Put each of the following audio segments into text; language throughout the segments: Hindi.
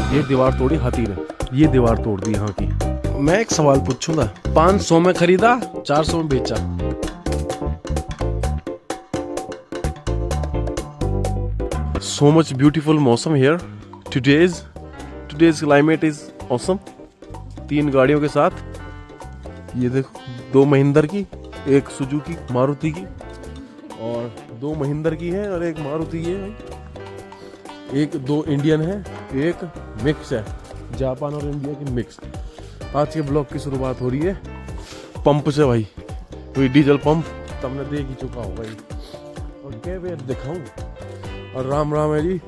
ये दीवार तोड़ी हाथी ने, ये दीवार तोड़ दी यहाँ की। मैं एक सवाल पूछूंगा, 500 में खरीदा, 400 में बेचा। So much beautiful मौसम here. Today's climate is awesome. 3 गाड़ियों के साथ, ये देखो, 2 महिंद्र की, एक सुजुकी मारुति की, और 2 महिंद्र की है और एक मारुति की है। एक 2 इंडियन है, एक मिक्स है, जापान और इंडिया की मिक्स। आज के ब्लॉग की शुरुआत हो रही है पंप से भाई। कोई डीजल पंप तो हमने देख ही चुका होगा ये, और क्या पेड़ दिखाऊं। और राम राम है जी।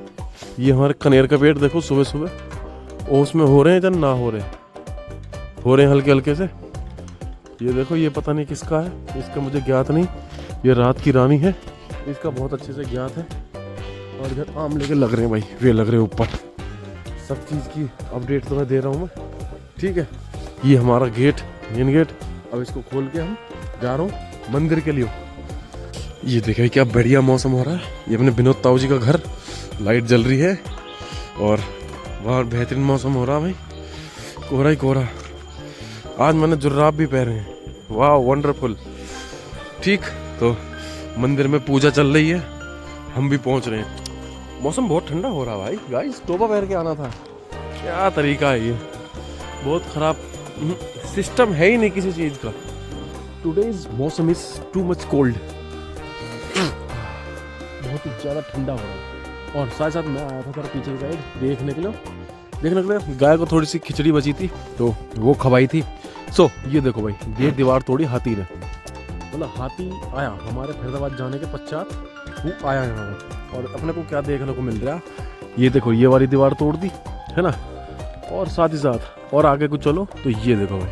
ये हमारे कनेर का पेड़ देखो, सुबह सुबह ओस में हो रहे हैं, जन ना हो रहे हैं हल्के हल्के से। ये देखो, ये पता नहीं किसका है, इसका मुझे ज्ञात नहीं। ये रात की रानी है, इसका बहुत अच्छे से ज्ञात है। और इधर आम लेके लग रहे हैं भाई, वे लग रहे हैं ऊपर। सब चीज़ की अपडेट तो मैं दे रहा हूँ मैं, ठीक है। ये हमारा गेट, मेन गेट। अब इसको खोल के हम जा रहा हूँ मंदिर के लिए। ये देखिए क्या बढ़िया मौसम हो रहा है। ये अपने विनोद ताऊ जी का घर, लाइट जल रही है और बाहर बेहतरीन मौसम हो रहा है भाई, कोहरा ही कोहरा। आज मैंने जुर्राब भी पहने हैं, वाह वंडरफुल। ठीक, तो मंदिर में पूजा चल रही है, हम भी पहुंच रहे हैं। मौसम बहुत ठंडा हो रहा है भाई, गाइस टोपा पहन के आना था। क्या तरीका है ये, बहुत खराब सिस्टम है ही नहीं किसी चीज़ का। टुडेज मौसम इज टू मच कोल्ड, बहुत ही ज़्यादा ठंडा हो रहा है। और साथ साथ मैं आया था तेरा पीछे की साइड देखने के लिए गाय को थोड़ी सी खिचड़ी बची थी तो वो खवाई थी। सो ये देखो भाई, ये दीवार तोड़ी हाथी ने। मतलब हाथी आया हमारे फरीदाबाद जाने के पश्चात, वो आया यहाँ पर। और अपने को क्या देखने को मिल रहा है, ये देखो, ये वाली दीवार तोड़ दी है ना। और साथ ही साथ और आगे कुछ चलो तो ये देखो भाई,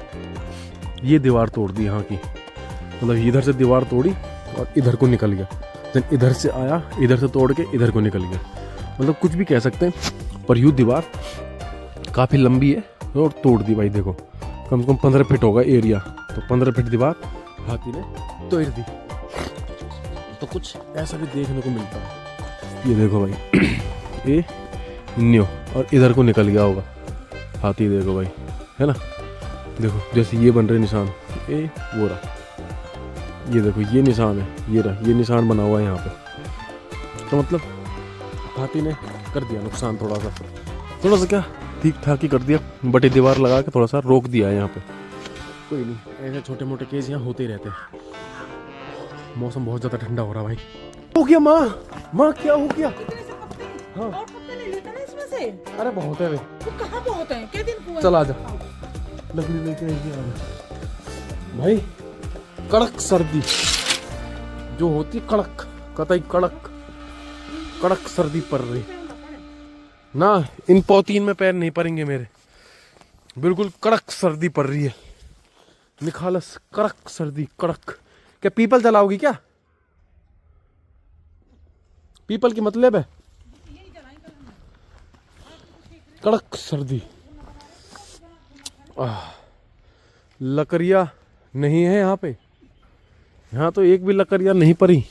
ये दीवार तोड़ दी यहाँ की। मतलब इधर से दीवार तोड़ी और इधर को निकल गया, देन इधर से आया, इधर से तोड़ के इधर को निकल गया। मतलब कुछ भी कह सकते हैं, पर यूँ दीवार काफ़ी लंबी है और तोड़ दी भाई। देखो कम से कम 15 फीट होगा एरिया, तो 15 फीट दीवार हाथी ने तोड़ दी। तो कुछ ऐसा भी देखने को मिलता है। ये देखो भाई, ये न्यो और इधर को निकल गया होगा हाथी, देखो भाई, है ना। देखो जैसे ये बन रहे निशान, ये वो रहा, ये देखो ये निशान है, ये रहा, ये निशान बना हुआ है यहाँ पे। तो मतलब हाथी ने कर दिया नुकसान, थोड़ा सा क्या ठीक ठाक ही कर दिया, बटी दीवार लगा के थोड़ा सा रोक दिया है यहाँ पे। कोई नहीं, ऐसे छोटे मोटे केस यहाँ होते ही रहते हैं। मौसम बहुत ज़्यादा ठंडा हो रहा भाई। हो गया माँ क्या हो गया? हाँ और पत्ते ले लेते ना इसमें से। अरे बहुत है वे। तो कहाँ बहुत है, क्या दिन को? चल आजा, लकड़ी लेके आजा भाई। कड़क सर्दी जो होती, कड़क कतई कड़क सर्दी पड़ रही ना। इन पौतीन में पैर नहीं पड़ेंगे मेरे, बिल्कुल कड़क सर्दी पड़ रही है, निखालस कड़क सर्दी, कड़क। क्या पीपल जलाओगी क्या? पीपल की मतलब है कड़क सर्दी। लकड़ियाँ नहीं है यहाँ पे, यहाँ तो एक भी लकड़ियाँ नहीं पड़ी।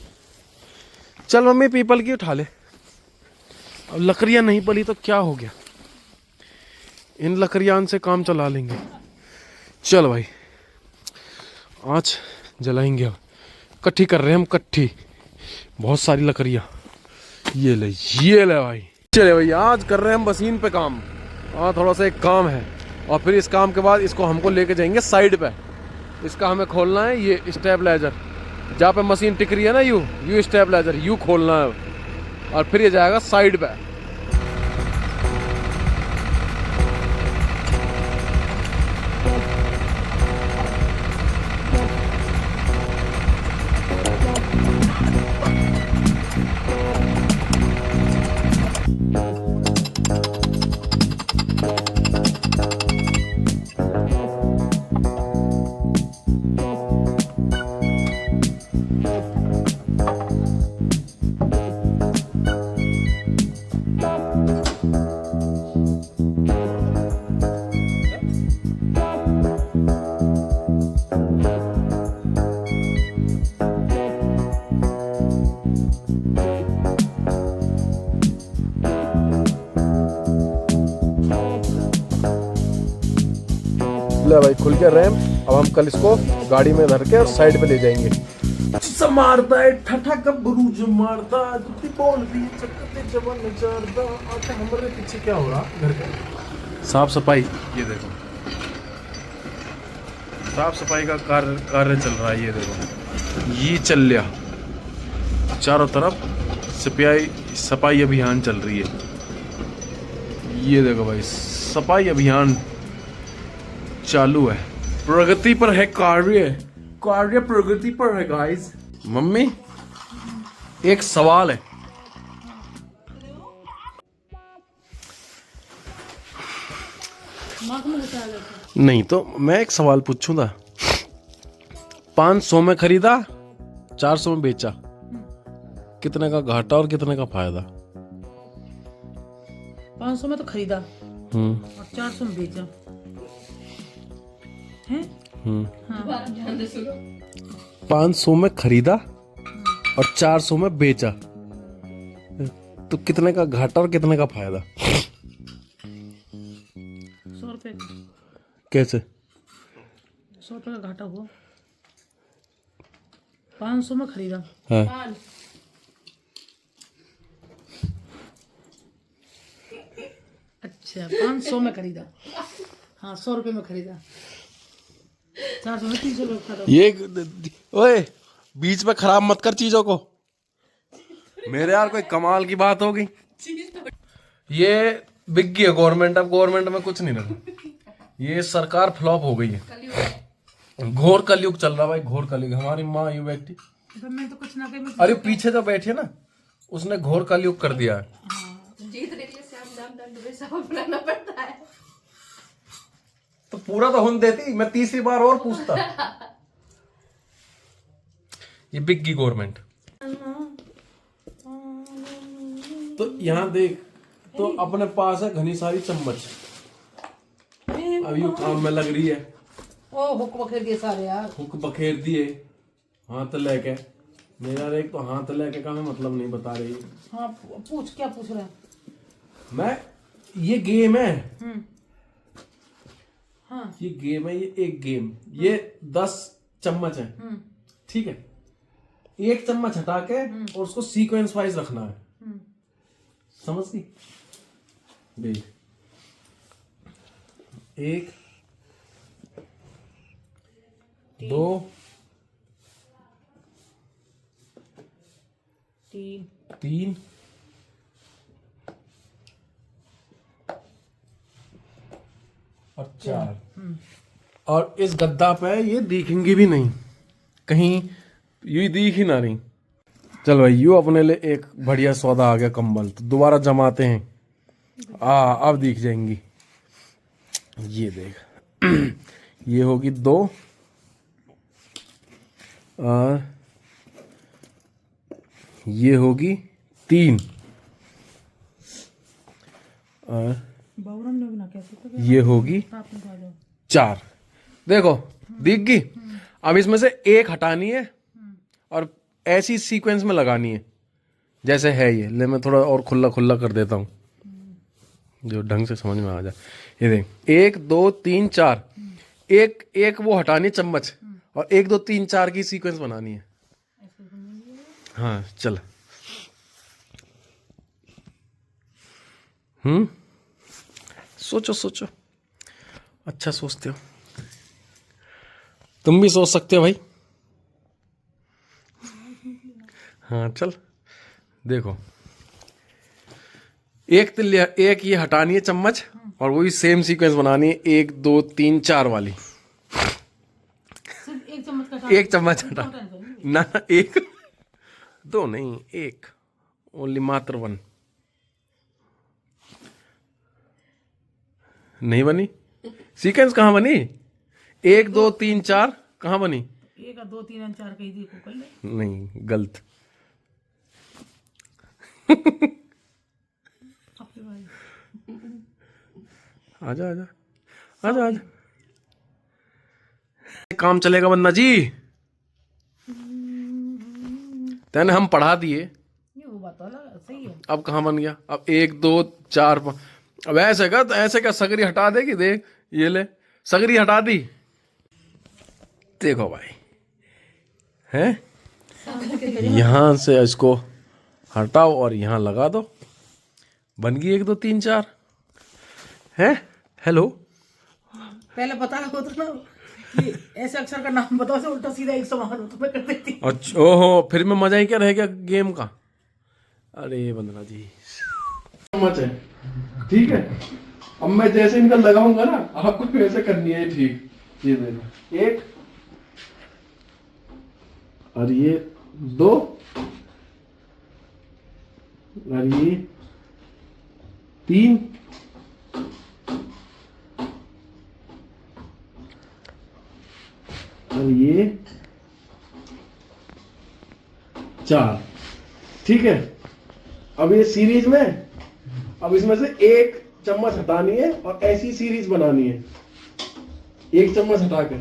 चल मम्मी पीपल की उठा ले। अब लकड़ियाँ नहीं पड़ी तो क्या हो गया, इन लकड़ियाँ से काम चला लेंगे। चल भाई, आज जलाएंगे। अब इकट्ठी कर रहे हैं हम, इकट्ठी बहुत सारी लकड़ियाँ। ये ले भाई, चले भाई, आज कर रहे हैं हम मशीन पे काम। हाँ थोड़ा सा एक काम है, और फिर इस काम के बाद इसको हमको लेके जाएंगे साइड पे। इसका हमें खोलना है ये स्टेबलाइजर, जहाँ पे मशीन टिक रही है ना, यू स्टेबलाइजर यू खोलना है, और फिर ये जाएगा साइड पे। ले भाई खुल गया रैम। अब हम कल इसको गाड़ी में धर के और साइड पे ले जाएंगे। मारता है ठठा गबरू जो मारता जुत्ती बोलती चकते जवन नचारता। आटा हमारे पीछे क्या हो रहा घर का साफ सफाई। ये देखो साफ सफाई का कार्य चल रहा है। ये देखो ये चल लिया चारों तरफ सफाई अभियान चल रही है। ये देखो भाई सफाई अभियान चालू है। प्रगति पर है कार्य प्रगति पर है गाइस। मम्मी एक सवाल है। नहीं तो मैं एक सवाल पूछूंगा। 500 में खरीदा 400 में बेचा, कितने का घाटा और कितने का फायदा? 500 में तो खरीदा और 400 में बेचा है। 500 में खरीदा और 400 में बेचा, तो कितने का घाटा और कितने का फायदा? 100 रुपए। कैसे? 100 रुपए का घाटा हुआ। 500 में खरीदा। हाँ। अच्छा 500 में खरीदा, हाँ 100 रुपए में खरीदा, 400 में 300 रुपए का। ये ओए बीच में खराब मत कर चीजों को। मेरे यार कोई कमाल की बात होगी। ये बिक गई है गवर्नमेंट। अब गवर्नमेंट में कुछ नहीं रहा। ये सरकार फ्लॉप हो गई है। घोर कलयुग चल रहा भाई, घोर कलयुग। हमारी माँ यू बैठी, मैं तो कुछ ना कहीं। अरे पीछे जो बैठी है ना उसने घोर कलयुग कर दिया है। पड़ता है तो पूरा तो हुन देती, मैं तीसरी बार और पूछता। ये बिग गी गवर्नमेंट। तो यहाँ देख, तो अपने पास है घनी सारी चम्मच। अब यू काम में लग रही है। ओ हुक बखेर दिए सारे यार। हुक बखेर दिए हाथ लेके। मेरा एक तो हाथ लेके का मैं मतलब नहीं बता रही। हाँ पूछ, क्या पूछ रहा है? मैं ये गेम है। हाँ ये गेम है, ये एक गेम। ये 10 चम्मच है, ठीक है। एक चम्मच हटा के और उसको सीक्वेंस वाइज रखना है। समझ गई? देख, 1 2 3 और 4। और इस गद्दा पे ये दिखेंगी भी नहीं, कहीं यू दिख ही ना रही। चल भाई यू अपने लिए एक बढ़िया सौदा आ गया कंबल। तो दोबारा जमाते हैं। अब दिख जाएंगी। ये देख ये होगी 2 और ये होगी 3 और ये होगी 4। देखो दिख गई। अब इसमें से एक हटानी है और ऐसी सीक्वेंस में लगानी है जैसे है ये। ले मैं थोड़ा और खुला खुला कर देता हूँ जो ढंग से समझ में आ जाए। ये देख 1 2 3 4। एक वो हटानी चम्मच और 1 2 3 4 की सीक्वेंस बनानी है। हाँ चल। सोचो सोचो, अच्छा सोचते हो। तुम भी सोच सकते हो भाई। हाँ चल देखो, एक ये हटानी है चम्मच और वही सेम सीक्वेंस बनानी है 1 2 3 4 वाली। सिर्फ एक चम्मच का एक चम्मच हटा ना, 1 2 नहीं, 1 ओनली, मात्र 1। नहीं बनी सीक्वेंस। कहाँ बनी? 1 2 3 4 कहाँ बनी? 1 2 3 4 कही थी को कर ले। नहीं, गलत। आजा आजा आजा आजा। काम चलेगा बंदा जी। तेने हम पढ़ा दिए, ये वो बात अलग सही है। अब कहाँ बन गया? अब 1 2 4 5। अब ऐसे का तो ऐसे का सगरी हटा देगी। देख ये ले सगरी हटा दी। देखो भाई हैं, यहां से इसको हटाओ और यहां लगा दो, बन गई 1 2 3 4 है। हेलो, पहले बता हो तो ना कि ऐसे अक्षर का नाम बताओ, से उल्टा सीधा एक समान हो तो मैं कर देती। अच्छा ओहो, फिर में मजा ही क्या रह गया गेम का। अरे वंदना जी मच है, ठीक है। अब मैं जैसे इनका लगाऊंगा ना, आपको वैसे करनी है, ठीक। ये देखो, 1 और ये 2 और ये 3 और ये 4, ठीक है। अब ये सीरीज में, अब इसमें से 1 चम्मच हटानी है और ऐसी सीरीज बनानी है, 1 चम्मच हटा के।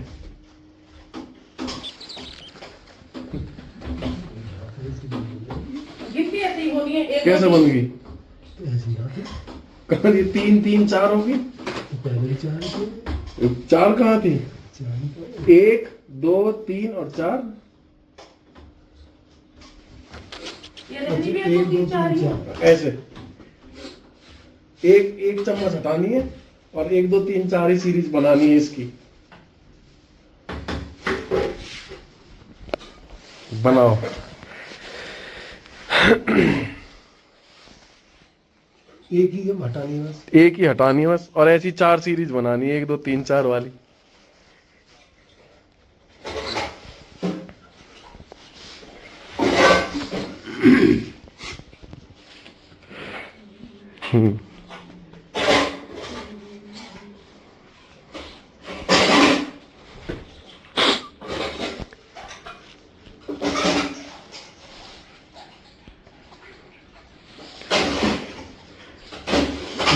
गिनती ऐसी ही होनी है, एक कैसे बन गई? कहाँ थी? 3 3 4 होगी। 4 कहाँ थी? 1 2 3 और 4। ये रहनी भी 1 2 3 4 ही है। ऐसे 1 चम्मच हटानी है और 1 2 3 4 ही सीरीज बनानी है इसकी। बनाओ। एक ही हटानी है बस। 1 ही हटानी है बस, और ऐसी 4 सीरीज बनानी है, 1 2 3 4 वाली।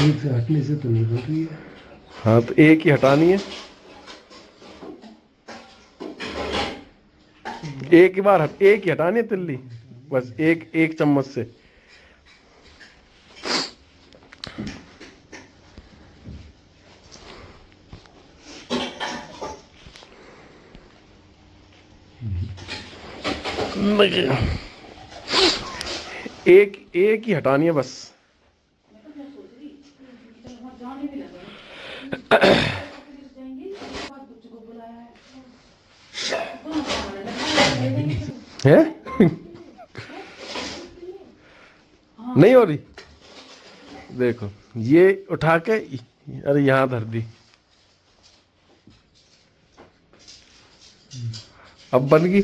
एक से हटने से तो नहीं बन रही है। हाँ तो 1 ही हटानी है, एक ही बार 1 ही हटानी है तिल्ली, बस 1 चम्मच से। एक ही हटानी है बस। है नहीं हो रही, देखो ये उठा के, अरे यहां धर दी, अब बन गई।